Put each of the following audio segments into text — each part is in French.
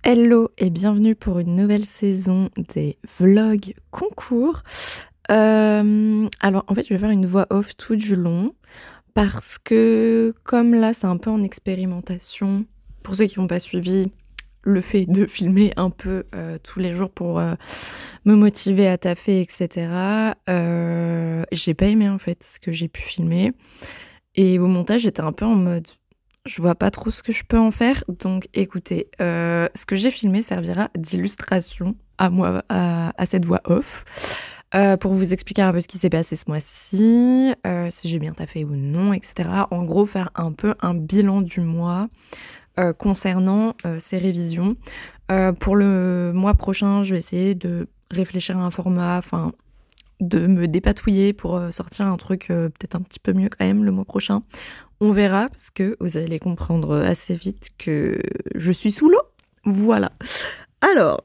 Hello et bienvenue pour une nouvelle saison des vlogs concours. Alors en fait je vais faire une voix off tout du long parce que comme là c'est un peu en expérimentation, pour ceux qui n'ont pas suivi le fait de filmer un peu tous les jours pour me motiver à taffer, etc. J'ai pas aimé en fait ce que j'ai pu filmer et au montage j'étais un peu en mode je vois pas trop ce que je peux en faire, donc écoutez, ce que j'ai filmé servira d'illustration à moi, à cette voix off, pour vous expliquer un peu ce qui s'est passé ce mois-ci, si j'ai bien taffé ou non, etc. En gros, faire un peu un bilan du mois concernant ces révisions. Pour le mois prochain, je vais essayer de réfléchir à un format, enfin de me dépatouiller pour sortir un truc peut-être un petit peu mieux quand même le mois prochain. On verra, parce que vous allez comprendre assez vite que je suis sous l'eau. Voilà. Alors,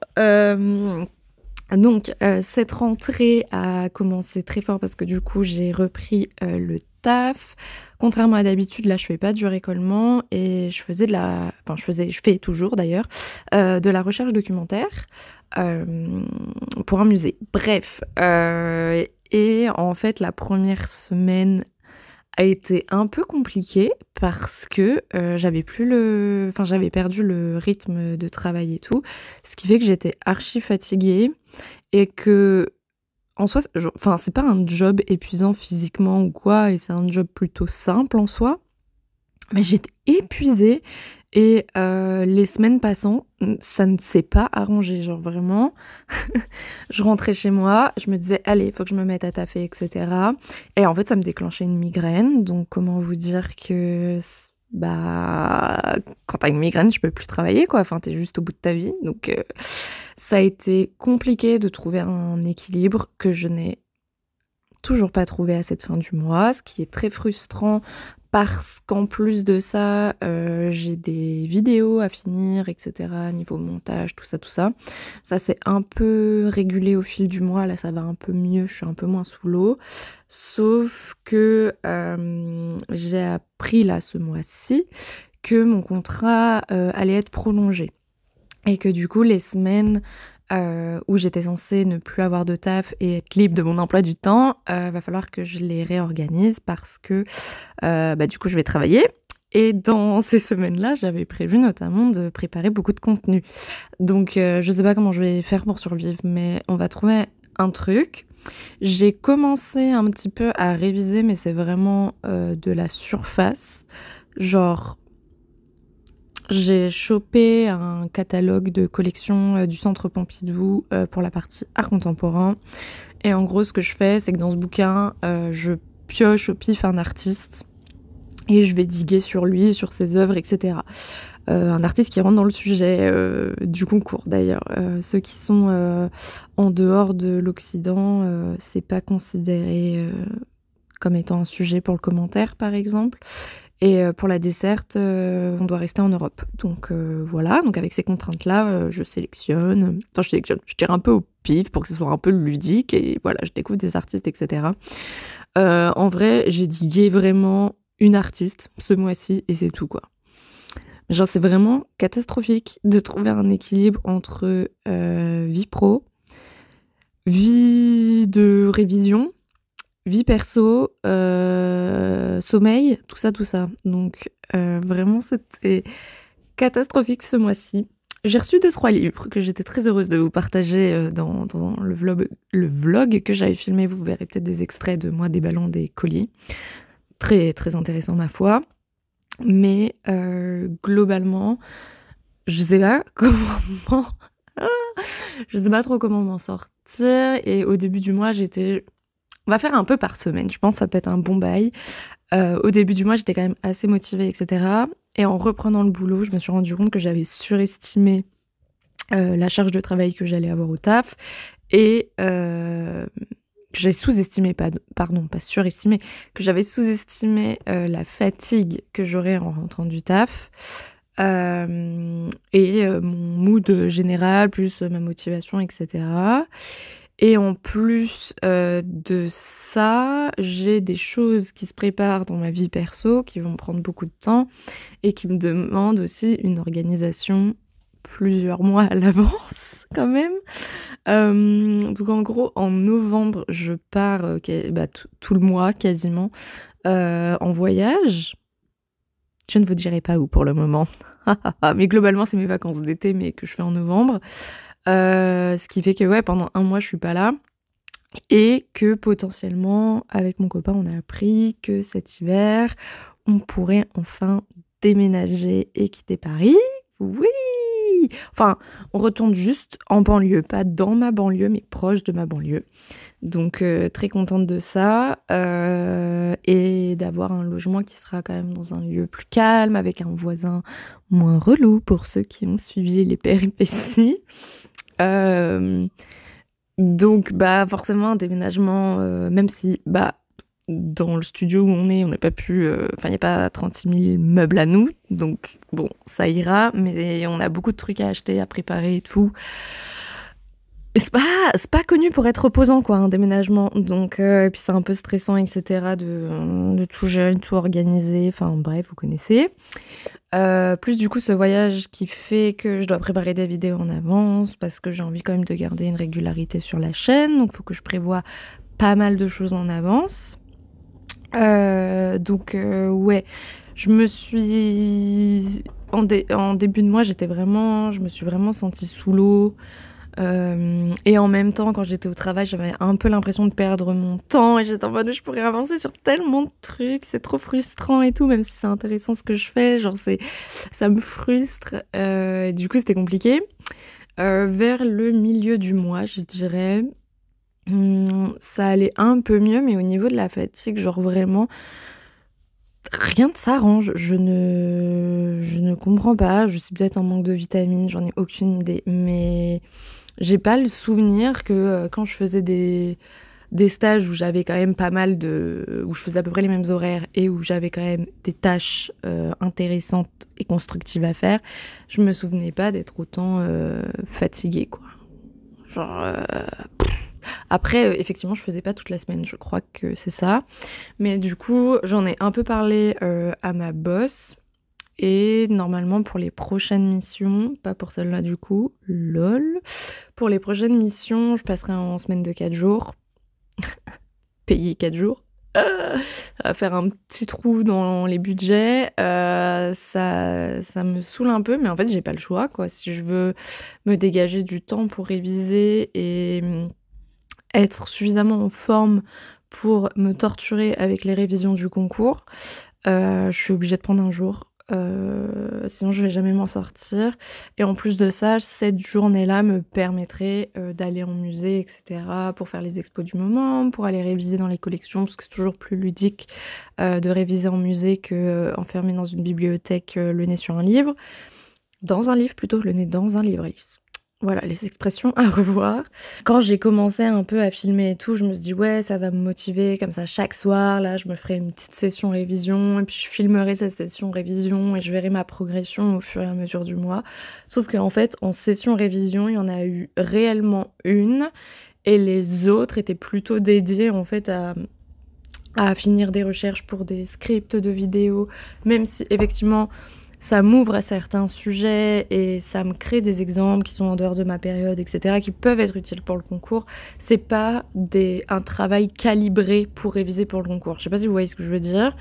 donc, cette rentrée a commencé très fort parce que du coup, j'ai repris le taf. Contrairement à d'habitude, là, je fais pas du récollement et je faisais je fais toujours d'ailleurs, de la recherche documentaire pour un musée. Bref, et en fait, la première semaine a été un peu compliquée parce que j'avais perdu le rythme de travail et tout, ce qui fait que j'étais archi fatiguée et que en soi, c'est pas un job épuisant physiquement ou quoi, et c'est un job plutôt simple en soi, mais j'étais épuisée et les semaines passant, ça ne s'est pas arrangé, genre vraiment. Je rentrais chez moi, je me disais allez, il faut que je me mette à taffer, etc. Et en fait, ça me déclenchait une migraine. Donc, comment vous dire que quand t'as une migraine, tu peux plus travailler, quoi. Enfin, t'es juste au bout de ta vie. Donc, ça a été compliqué de trouver un équilibre que je n'ai toujours pas trouvé à cette fin du mois, ce qui est très frustrant parce qu'en plus de ça, j'ai des vidéos à finir, etc. Niveau montage, tout ça, tout ça. Ça s'est un peu régulé au fil du mois. Là, ça va un peu mieux. Je suis un peu moins sous l'eau. Sauf que j'ai appris là ce mois-ci que mon contrat allait être prolongé et que du coup les semaines où j'étais censée ne plus avoir de taf et être libre de mon emploi du temps, va falloir que je les réorganise parce que du coup je vais travailler. Et dans ces semaines-là, j'avais prévu notamment de préparer beaucoup de contenu. Donc je sais pas comment je vais faire pour survivre, mais on va trouver un truc. J'ai commencé un petit peu à réviser, mais c'est vraiment de la surface. Genre, j'ai chopé un catalogue de collection du Centre Pompidou pour la partie art contemporain. Et en gros, ce que je fais, c'est que dans ce bouquin, je pioche au pif un artiste et je vais diguer sur lui, sur ses œuvres, etc. Un artiste qui rentre dans le sujet du concours, d'ailleurs. Ceux qui sont en dehors de l'Occident, c'est pas considéré comme étant un sujet pour le commentaire, par exemple. Et pour la desserte, on doit rester en Europe. Donc voilà, donc avec ces contraintes-là, je sélectionne, je tire un peu au pif pour que ce soit un peu ludique, et voilà, je découvre des artistes, etc. En vrai, j'ai digué vraiment une artiste ce mois-ci, et c'est tout, quoi. Genre, c'est vraiment catastrophique de trouver un équilibre entre vie pro, vie de révision, vie perso, sommeil, tout ça, tout ça. Donc vraiment, c'était catastrophique ce mois-ci. J'ai reçu 2-3 livres que j'étais très heureuse de vous partager dans le vlog que j'avais filmé. Vous verrez peut-être des extraits de moi déballant des colis. Très, très intéressant, ma foi. Mais globalement, je sais pas comment... je sais pas trop comment m'en sortir. Et au début du mois, on va faire un peu par semaine. Je pense que ça peut être un bon bail. Au début du mois, j'étais quand même assez motivée, etc. Et en reprenant le boulot, je me suis rendu compte que j'avais surestimé la charge de travail que j'allais avoir au taf et que j'avais sous-estimé, pas surestimé, que j'avais sous-estimé la fatigue que j'aurais en rentrant du taf. Mon mood général, plus ma motivation, etc. Et en plus de ça, j'ai des choses qui se préparent dans ma vie perso, qui vont prendre beaucoup de temps et qui me demandent aussi une organisation plusieurs mois à l'avance quand même. Donc en gros, en novembre, je pars tout le mois quasiment en voyage. Je ne vous dirai pas où pour le moment. Mais globalement, c'est mes vacances d'été, mais que je fais en novembre. Ce qui fait que ouais, pendant un mois, je suis pas là. Et que potentiellement, avec mon copain, on a appris que cet hiver, on pourrait enfin déménager et quitter Paris. Oui! Enfin, on retourne juste en banlieue, pas dans ma banlieue, mais proche de ma banlieue. Donc, très contente de ça. Et d'avoir un logement qui sera quand même dans un lieu plus calme, avec un voisin moins relou pour ceux qui ont suivi les péripéties. Donc, forcément, un déménagement, même si, dans le studio où on n'a pas pu... il n'y a pas 36 000 meubles à nous, donc bon, ça ira, mais on a beaucoup de trucs à acheter, à préparer et tout. Et c'est pas connu pour être reposant, quoi, un déménagement. Donc, et puis c'est un peu stressant, etc., de tout gérer, de tout organiser. Enfin, bref, vous connaissez. Plus du coup, ce voyage qui fait que je dois préparer des vidéos en avance, parce que j'ai envie quand même de garder une régularité sur la chaîne. Donc, il faut que je prévoie pas mal de choses en avance. Ouais, je me suis... En début de mois, je me suis vraiment sentie sous l'eau. Et en même temps, quand j'étais au travail, j'avais un peu l'impression de perdre mon temps et j'étais en mode je pourrais avancer sur tellement de trucs, c'est trop frustrant et tout, même si c'est intéressant ce que je fais, genre ça me frustre. Et du coup, c'était compliqué. Vers le milieu du mois, je dirais, ça allait un peu mieux, mais au niveau de la fatigue, genre vraiment, rien ne s'arrange. Je ne comprends pas. Je suis peut-être en manque de vitamines, j'en ai aucune idée, mais j'ai pas le souvenir que quand je faisais des stages où j'avais quand même où je faisais à peu près les mêmes horaires et où j'avais quand même des tâches intéressantes et constructives à faire, je me souvenais pas d'être autant fatiguée, quoi. Genre, après, effectivement, je faisais pas toute la semaine, je crois que c'est ça. Mais du coup, j'en ai un peu parlé à ma boss. Et normalement, pour les prochaines missions, pas pour celle-là du coup, lol. Pour les prochaines missions, je passerai en semaine de 4 jours. Payer 4 jours. Ça va faire un petit trou dans les budgets. Ça me saoule un peu, mais en fait, j'ai pas le choix, quoi. Si je veux me dégager du temps pour réviser et être suffisamment en forme pour me torturer avec les révisions du concours, je suis obligée de prendre un jour. Sinon je vais jamais m'en sortir. Et en plus de ça, cette journée-là me permettrait d'aller en musée, etc., pour faire les expos du moment, pour aller réviser dans les collections, parce que c'est toujours plus ludique de réviser en musée que enfermé dans une bibliothèque, le nez sur un livre. Dans un livre plutôt, le nez dans un livre, Alice. Voilà, les expressions à revoir. Quand j'ai commencé un peu à filmer et tout, je me suis dit ouais, ça va me motiver, comme ça chaque soir, là, je me ferai une petite session révision, et puis je filmerai cette session révision, et je verrai ma progression au fur et à mesure du mois. Sauf qu'en fait, en session révision, il y en a eu réellement une, et les autres étaient plutôt dédiées, en fait, à finir des recherches pour des scripts de vidéos, même si, effectivement, ça m'ouvre à certains sujets et ça me crée des exemples qui sont en dehors de ma période, etc., qui peuvent être utiles pour le concours. C'est pas un travail calibré pour réviser pour le concours. Je sais pas si vous voyez ce que je veux dire,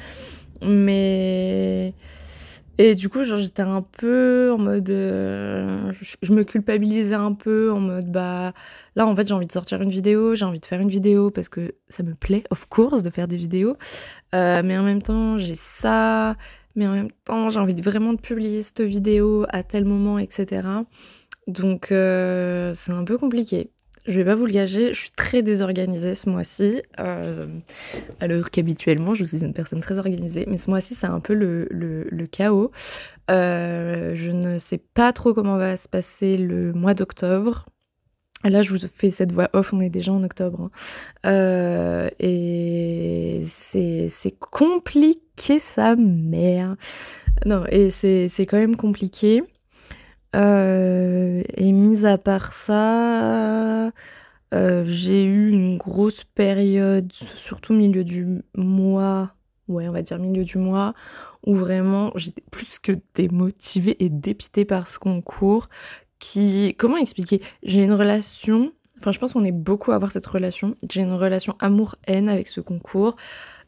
mais... Et du coup, genre, j'étais un peu en mode... je me culpabilisais un peu en mode, là, en fait, j'ai envie de sortir une vidéo, j'ai envie de faire une vidéo parce que ça me plaît, of course, de faire des vidéos. Mais en même temps, j'ai ça... Mais en même temps, j'ai envie vraiment de publier cette vidéo à tel moment, etc. Donc, c'est un peu compliqué. Je vais pas vous le cacher, je suis très désorganisée ce mois-ci. Alors qu'habituellement, je suis une personne très organisée. Mais ce mois-ci, c'est un peu le chaos. Je ne sais pas trop comment va se passer le mois d'octobre. Là, je vous fais cette voix off, on est déjà en octobre. Et c'est compliqué, sa mère. Non, et c'est quand même compliqué. Et mis à part ça, j'ai eu une grosse période, surtout au milieu du mois ouais, on va dire milieu du mois, où vraiment j'étais plus que démotivée et dépitée par ce concours comment expliquer? J'ai une relation, enfin je pense qu'on est beaucoup à avoir cette relation, j'ai une relation amour-haine avec ce concours.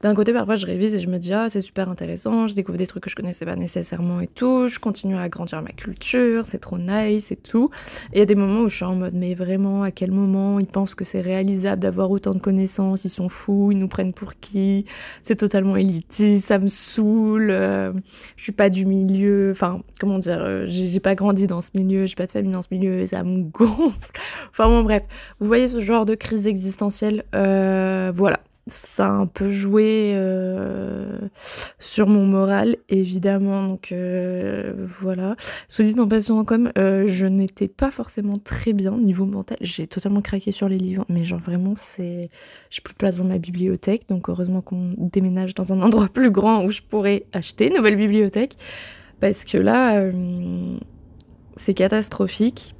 D'un côté, parfois, je révise et je me dis: «Ah, c'est super intéressant, je découvre des trucs que je connaissais pas nécessairement et tout, je continue à agrandir ma culture, c'est trop nice et tout». Et il y a des moments où je suis en mode: «Mais vraiment, à quel moment ils pensent que c'est réalisable d'avoir autant de connaissances? Ils sont fous, ils nous prennent pour qui? C'est totalement élitiste, ça me saoule, je suis pas du milieu». Enfin, comment dire? J'ai pas grandi dans ce milieu, j'ai pas de famille dans ce milieu et ça me gonfle. Enfin bon, bref. Vous voyez ce genre de crise existentielle? Voilà. Ça a un peu joué sur mon moral, évidemment, donc voilà. Soit dit en passant, comme je n'étais pas forcément très bien niveau mental, j'ai totalement craqué sur les livres, mais genre vraiment, j'ai plus de place dans ma bibliothèque, donc heureusement qu'on déménage dans un endroit plus grand où je pourrais acheter une nouvelle bibliothèque, parce que là, c'est catastrophique.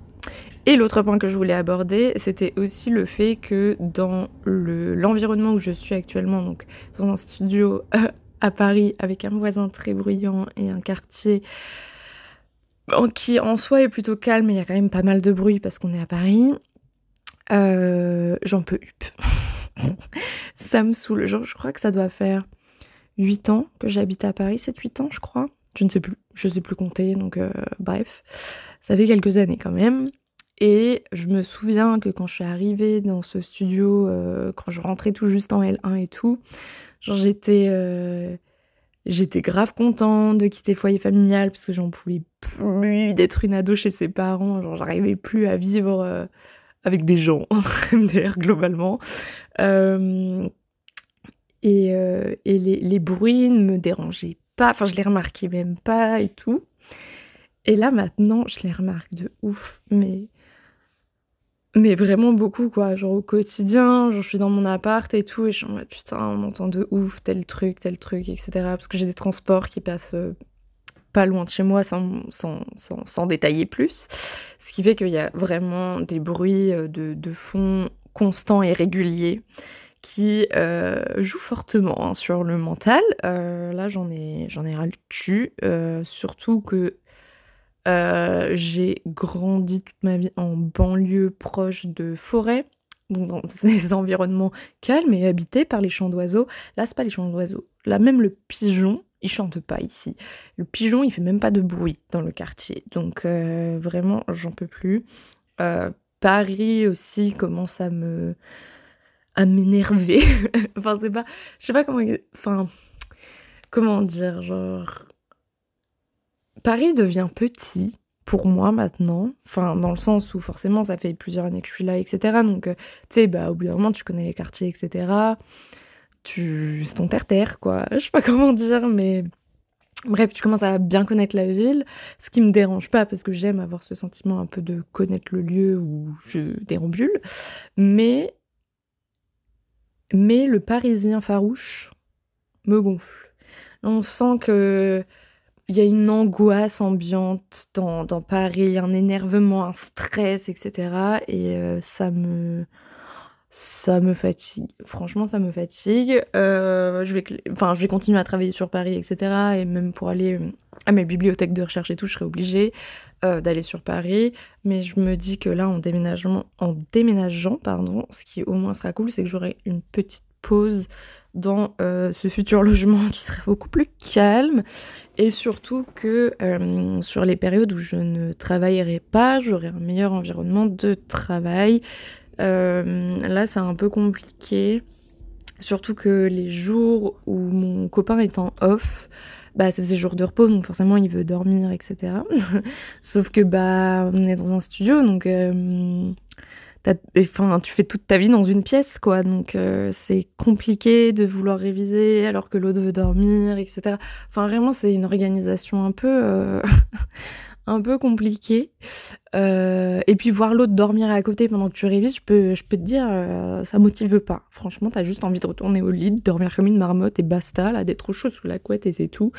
Et l'autre point que je voulais aborder, c'était aussi le fait que dans l'environnement où je suis actuellement, donc dans un studio à Paris, avec un voisin très bruyant et un quartier qui en soi est plutôt calme, mais il y a quand même pas mal de bruit parce qu'on est à Paris, j'en peux plus. Ça me saoule. Genre, je crois que ça doit faire 8 ans que j'habite à Paris, 7-8 ans je crois. Je sais plus compter, donc bref. Ça fait quelques années quand même. Et je me souviens que quand je suis arrivée dans ce studio, quand je rentrais tout juste en L1 et tout, genre j'étais grave contente de quitter le foyer familial parce que j'en pouvais plus d'être une ado chez ses parents, genre j'arrivais plus à vivre avec des gens, d'ailleurs globalement. Et les bruits ne me dérangeaient pas, enfin je les remarquais même pas et tout. Et là maintenant, je les remarque de ouf, mais vraiment beaucoup, quoi. Genre au quotidien, genre je suis dans mon appart et tout, et je suis en mode putain, on entend de ouf tel truc, etc. Parce que j'ai des transports qui passent pas loin de chez moi sans détailler plus. Ce qui fait qu'il y a vraiment des bruits de fond constants et réguliers qui jouent fortement hein, sur le mental. Là, j'en ai ras le cul. Surtout que j'ai grandi toute ma vie en banlieue proche de forêt, donc dans des environnements calmes et habités par les chants d'oiseaux. Là, c'est pas les chants d'oiseaux. Là, même le pigeon, il chante pas ici. Le pigeon, il fait même pas de bruit dans le quartier. Donc vraiment, j'en peux plus. Paris aussi commence à m'énerver. Enfin, c'est pas... Je sais pas comment... Enfin, comment dire, genre... Paris devient petit pour moi maintenant, enfin dans le sens où forcément ça fait plusieurs années que je suis là, etc. Donc tu sais, bah au bout d'un moment tu connais les quartiers, etc. C'est ton terre-terre, quoi. Je sais pas comment dire, mais bref, tu commences à bien connaître la ville, ce qui me dérange pas parce que j'aime avoir ce sentiment un peu de connaître le lieu où je déambule, mais le Parisien farouche me gonfle. On sent que il y a une angoisse ambiante dans Paris, un énervement, un stress, etc. Et ça me fatigue. Franchement, ça me fatigue. Je vais continuer à travailler sur Paris, etc. Et même pour aller à mes bibliothèques de recherche et tout, je serai obligée d'aller sur Paris. Mais je me dis que là, en déménageant, pardon, ce qui au moins sera cool, c'est que j'aurai une petite pause dans ce futur logement qui sera beaucoup plus calme, et surtout que sur les périodes où je ne travaillerai pas, j'aurai un meilleur environnement de travail. Là c'est un peu compliqué, surtout que les jours où mon copain est en off, bah c'est ses jours de repos, donc forcément il veut dormir, etc. Sauf que bah on est dans un studio, donc tu fais toute ta vie dans une pièce, quoi. Donc c'est compliqué de vouloir réviser alors que l'autre veut dormir, etc. Enfin, vraiment, c'est une organisation un peu, un peu compliquée. Et puis voir l'autre dormir à côté pendant que tu révises, je peux te dire, ça motive pas. Franchement, t'as juste envie de retourner au lit, de dormir comme une marmotte et basta, là, d'être au chaud sous la couette et c'est tout.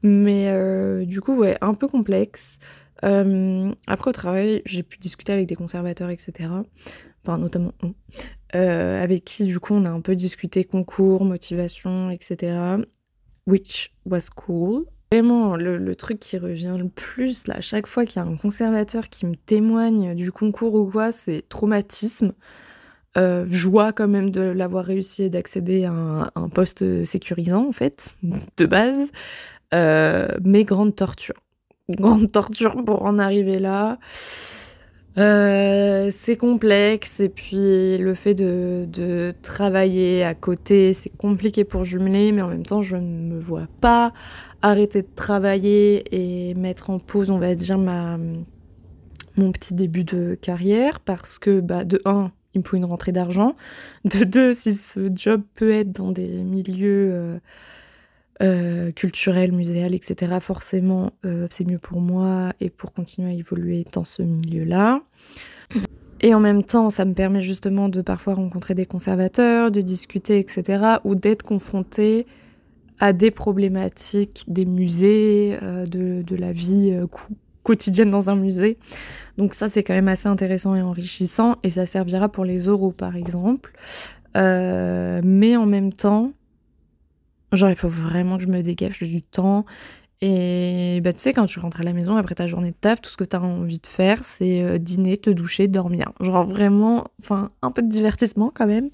Mais du coup, ouais, un peu complexe. Après au travail, j'ai pu discuter avec des conservateurs, etc. Enfin, notamment avec qui du coup on a un peu discuté concours, motivation, etc. which was cool. Vraiment, le truc qui revient le plus, là, à chaque fois qu'il y a un conservateur qui me témoigne du concours ou quoi, c'est traumatisme. Joie quand même de l'avoir réussi et d'accéder à un poste sécurisant, en fait, de base. Mais grande torture. Grande torture pour en arriver là. C'est complexe et puis le fait de travailler à côté, c'est compliqué pour jumeler, mais en même temps, je ne me vois pas arrêter de travailler et mettre en pause, on va dire, mon petit début de carrière parce que, de un, il me faut une rentrée d'argent. De deux, si ce job peut être dans des milieux culturels, muséales, etc., forcément, c'est mieux pour moi et pour continuer à évoluer dans ce milieu-là. Et en même temps, ça me permet justement de parfois rencontrer des conservateurs, de discuter, etc., ou d'être confrontée à des problématiques des musées, de la vie quotidienne dans un musée. Donc ça, c'est quand même assez intéressant et enrichissant, et ça servira pour les oraux, par exemple. Mais en même temps, genre, il faut vraiment que je me dégage du temps. Et tu sais, quand tu rentres à la maison après ta journée de taf, tout ce que t'as envie de faire, c'est dîner, te doucher, dormir. Genre vraiment, enfin, un peu de divertissement quand même,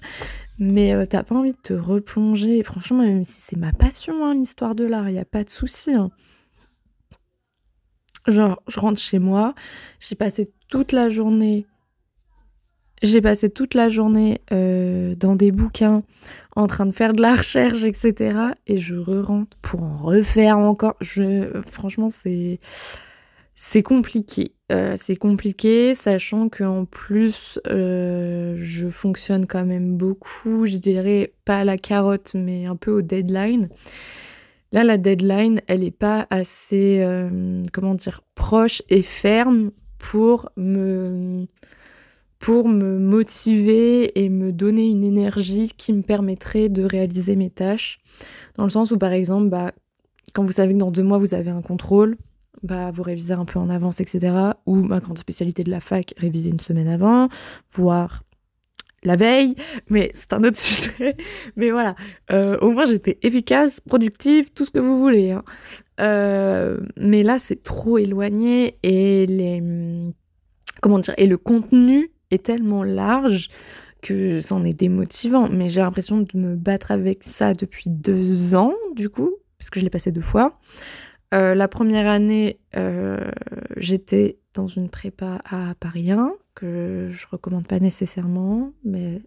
mais t'as pas envie de te replonger. Et franchement, même si c'est ma passion, hein, l'histoire de l'art, y a pas de souci. Hein. Genre, je rentre chez moi, j'ai passé toute la journée dans des bouquins, en train de faire de la recherche, etc. Et je re-rentre pour en refaire encore. Franchement, c'est compliqué. C'est compliqué, sachant qu'en plus, je fonctionne quand même beaucoup, je dirais pas à la carotte, mais un peu au deadline. Là, la deadline, elle est pas assez, proche et ferme pour me motiver et me donner une énergie qui me permettrait de réaliser mes tâches. Dans le sens où, par exemple, quand vous savez que dans 2 mois, vous avez un contrôle, vous révisez un peu en avance, etc. Ou ma grande spécialité de la fac, réviser une semaine avant, voire la veille, mais c'est un autre sujet. Mais voilà, au moins j'étais efficace, productive, tout ce que vous voulez. Hein. Mais là, c'est trop éloigné et et le contenu est tellement large que c'en est démotivant. Mais j'ai l'impression de me battre avec ça depuis 2 ans, du coup, parce que je l'ai passé 2 fois. La première année, j'étais dans une prépa à Paris 1, que je recommande pas nécessairement, mais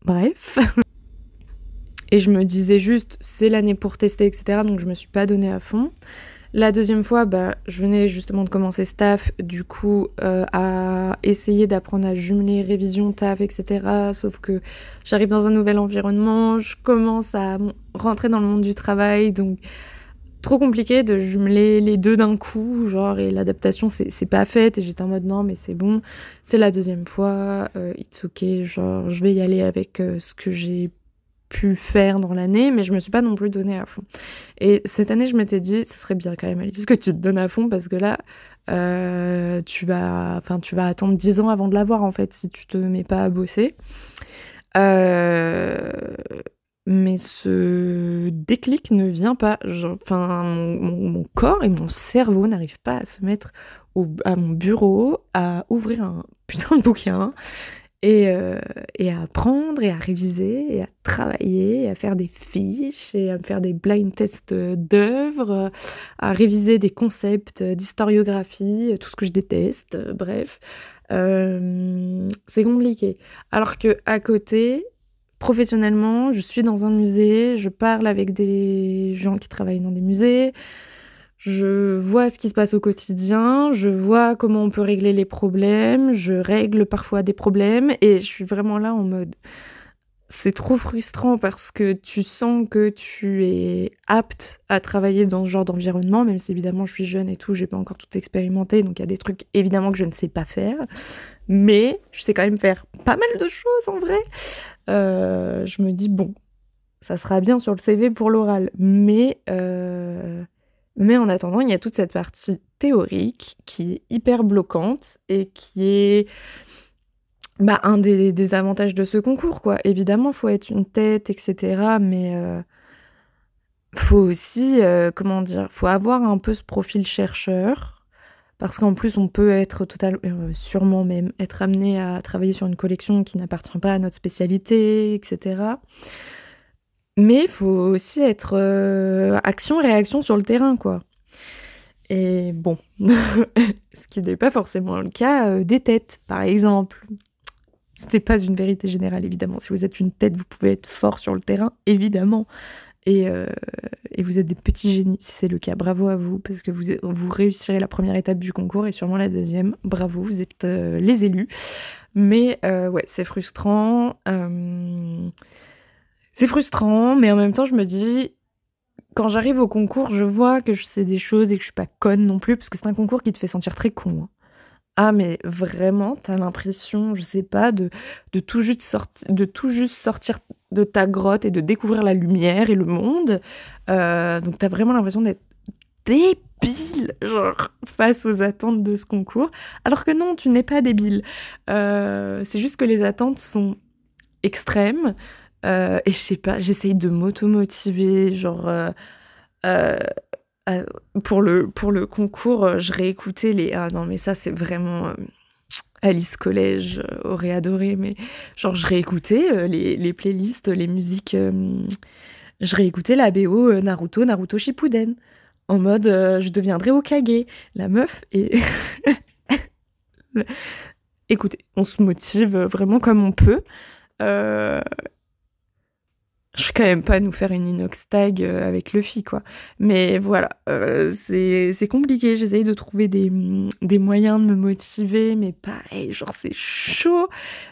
bref. Et je me disais juste, c'est l'année pour tester, etc. Donc je me suis pas donnée à fond. La deuxième fois, je venais justement de commencer staff, du coup, à essayer d'apprendre à jumeler révision, taf, etc. Sauf que j'arrive dans un nouvel environnement, je commence à rentrer dans le monde du travail, donc trop compliqué de jumeler les deux d'un coup, genre, et l'adaptation, c'est pas faite, et j'étais en mode non, mais c'est bon, c'est la deuxième fois, it's ok, genre, je vais y aller avec ce que j'ai pu faire dans l'année, mais je me suis pas non plus donnée à fond. Et cette année, je m'étais dit, ça serait bien quand même, Alice, que tu te donnes à fond, parce que là, tu vas attendre 10 ans avant de l'avoir, en fait, si tu te mets pas à bosser. Mais ce déclic ne vient pas. Mon corps et mon cerveau n'arrivent pas à se mettre à mon bureau, à ouvrir un putain de bouquin et à apprendre et à réviser et à travailler et à faire des fiches et à me faire des blind tests d'œuvres, à réviser des concepts d'historiographie, tout ce que je déteste, bref. C'est compliqué. Alors que à côté, professionnellement, je suis dans un musée, je parle avec des gens qui travaillent dans des musées, je vois ce qui se passe au quotidien, je vois comment on peut régler les problèmes, je règle parfois des problèmes et je suis vraiment là en mode... C'est trop frustrant parce que tu sens que tu es apte à travailler dans ce genre d'environnement, même si évidemment je suis jeune et tout, j'ai pas encore tout expérimenté, donc il y a des trucs évidemment que je ne sais pas faire, mais je sais quand même faire pas mal de choses en vrai. Je me dis bon, ça sera bien sur le CV pour l'oral, mais en attendant, il y a toute cette partie théorique qui est hyper bloquante et qui est un des avantages de ce concours, quoi. Évidemment, faut être une tête, etc. Mais faut aussi, faut avoir un peu ce profil chercheur, parce qu'en plus on peut être sûrement même être amené à travailler sur une collection qui n'appartient pas à notre spécialité, etc. Mais il faut aussi être action-réaction sur le terrain, quoi. Et bon, ce qui n'est pas forcément le cas des têtes, par exemple. Ce n'est pas une vérité générale, évidemment. Si vous êtes une tête, vous pouvez être fort sur le terrain, évidemment. Et vous êtes des petits génies, si c'est le cas. Bravo à vous, parce que vous réussirez la première étape du concours et sûrement la deuxième. Bravo, vous êtes les élus. Mais ouais, c'est frustrant. C'est frustrant, mais en même temps, je me dis, quand j'arrive au concours, je vois que je sais des choses et que je suis pas conne non plus, parce que c'est un concours qui te fait sentir très con. Hein. Ah, mais vraiment, t'as l'impression, je sais pas, de tout juste sortir de ta grotte et de découvrir la lumière et le monde. Donc t'as vraiment l'impression d'être débile, genre, face aux attentes de ce concours. Alors que non, tu n'es pas débile. C'est juste que les attentes sont extrêmes. Et je sais pas, j'essaye de m'auto-motiver, genre... pour le concours, je réécoutais les... Ah non, mais ça, c'est vraiment... Alice Collège aurait adoré, mais genre, je réécoutais les playlists, les musiques... je réécoutais la BO Naruto Shippuden. En mode, je deviendrai Hokage. La meuf et... Écoutez, on se motive vraiment comme on peut. Je vais quand même pas nous faire une inox tag avec Luffy, quoi. Mais voilà, c'est compliqué. J'essaye de trouver des moyens de me motiver, mais pareil, genre c'est chaud.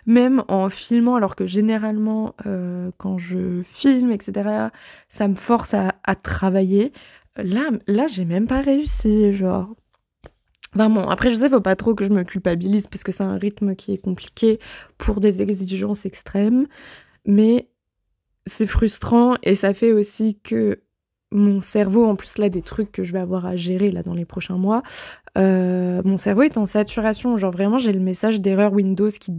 Même en filmant, alors que généralement, quand je filme, etc., ça me force à travailler. Là, j'ai même pas réussi, genre... Vraiment, après je sais, faut pas trop que je me culpabilise, parce que c'est un rythme qui est compliqué pour des exigences extrêmes, mais... c'est frustrant et ça fait aussi que mon cerveau, en plus là des trucs que je vais avoir à gérer là dans les prochains mois, mon cerveau est en saturation. Genre vraiment j'ai le message d'erreur Windows qui te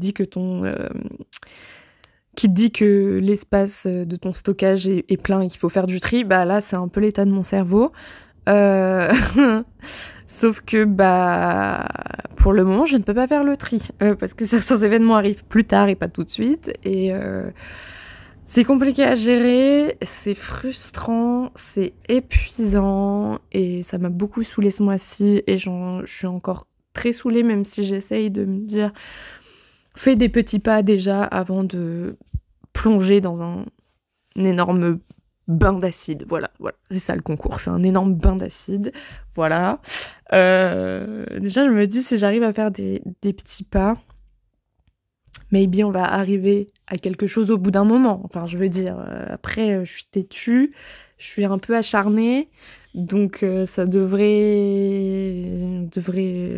dit que l'espace de ton stockage est plein et qu'il faut faire du tri. Bah là c'est un peu l'état de mon cerveau. Sauf que bah pour le moment je ne peux pas faire le tri parce que certains événements arrivent plus tard et pas tout de suite et c'est compliqué à gérer, c'est frustrant, c'est épuisant et ça m'a beaucoup saoulée ce mois-ci et je suis encore très saoulée même si j'essaye de me dire fais des petits pas déjà avant de plonger dans un énorme bain d'acide. Voilà, c'est ça le concours, c'est un énorme bain d'acide. Voilà. Déjà je me dis si j'arrive à faire des petits pas, maybe on va arriver à quelque chose au bout d'un moment. Enfin, je veux dire, après, je suis têtue, je suis un peu acharnée, donc ça devrait...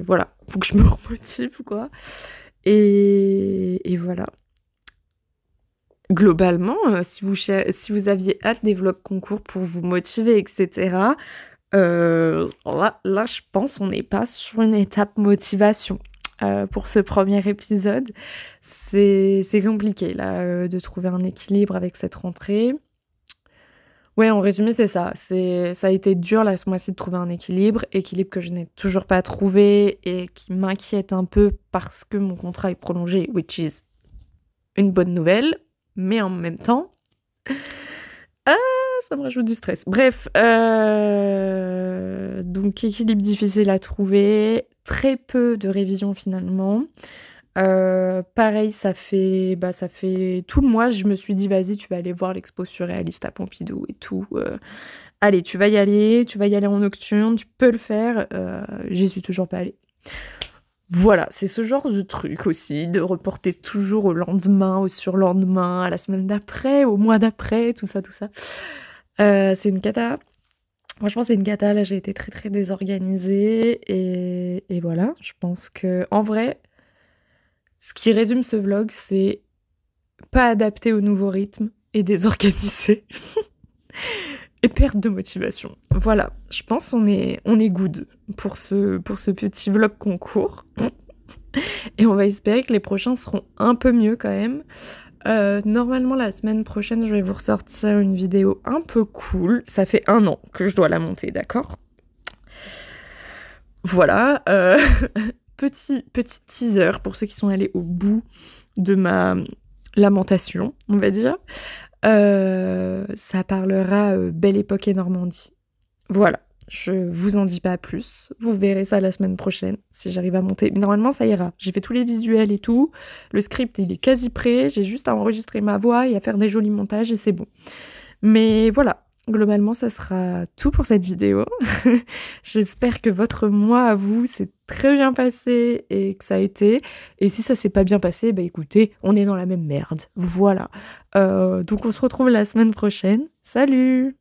Voilà, faut que je me remotive, quoi. Et voilà. Globalement, si vous aviez hâte des vlogs concours pour vous motiver, etc., là, je pense on n'est pas sur une étape motivation. Pour ce premier épisode, c'est compliqué là de trouver un équilibre avec cette rentrée. Ouais, en résumé, c'est ça. Ça a été dur là ce mois-ci de trouver un équilibre que je n'ai toujours pas trouvé et qui m'inquiète un peu parce que mon contrat est prolongé, which is une bonne nouvelle, mais en même temps, ça me rajoute du stress. Bref, donc équilibre difficile à trouver, très peu de révision finalement. Pareil, ça fait tout le mois, je me suis dit vas-y, tu vas aller voir l'expo surréaliste à Pompidou et tout. Allez, tu vas y aller en nocturne, tu peux le faire. J'y suis toujours pas allée. Voilà, c'est ce genre de truc aussi, de reporter toujours au lendemain, au surlendemain, à la semaine d'après, au mois d'après, tout ça. C'est une cata. Franchement, c'est une cata. Là, j'ai été très, très désorganisée. Et voilà, je pense que, en vrai, ce qui résume ce vlog, c'est pas adapté au nouveau rythme et désorganisé. Et perte de motivation. Voilà, je pense on est good pour ce petit vlog concours. Et on va espérer que les prochains seront un peu mieux quand même. Normalement, la semaine prochaine, je vais vous ressortir une vidéo un peu cool. Ça fait 1 an que je dois la monter, d'accord? Voilà, petit teaser pour ceux qui sont allés au bout de ma lamentation, on va dire. Ça parlera Belle Époque et Normandie. Voilà, je vous en dis pas plus. Vous verrez ça la semaine prochaine, si j'arrive à monter. Mais normalement, ça ira. J'ai fait tous les visuels et tout. Le script, il est quasi prêt. J'ai juste à enregistrer ma voix et à faire des jolis montages et c'est bon. Mais voilà, globalement, ça sera tout pour cette vidéo. J'espère que votre mois à vous s'est très bien passé et que ça a été. Et si ça s'est pas bien passé, bah écoutez, on est dans la même merde. Voilà. Donc on se retrouve la semaine prochaine. Salut!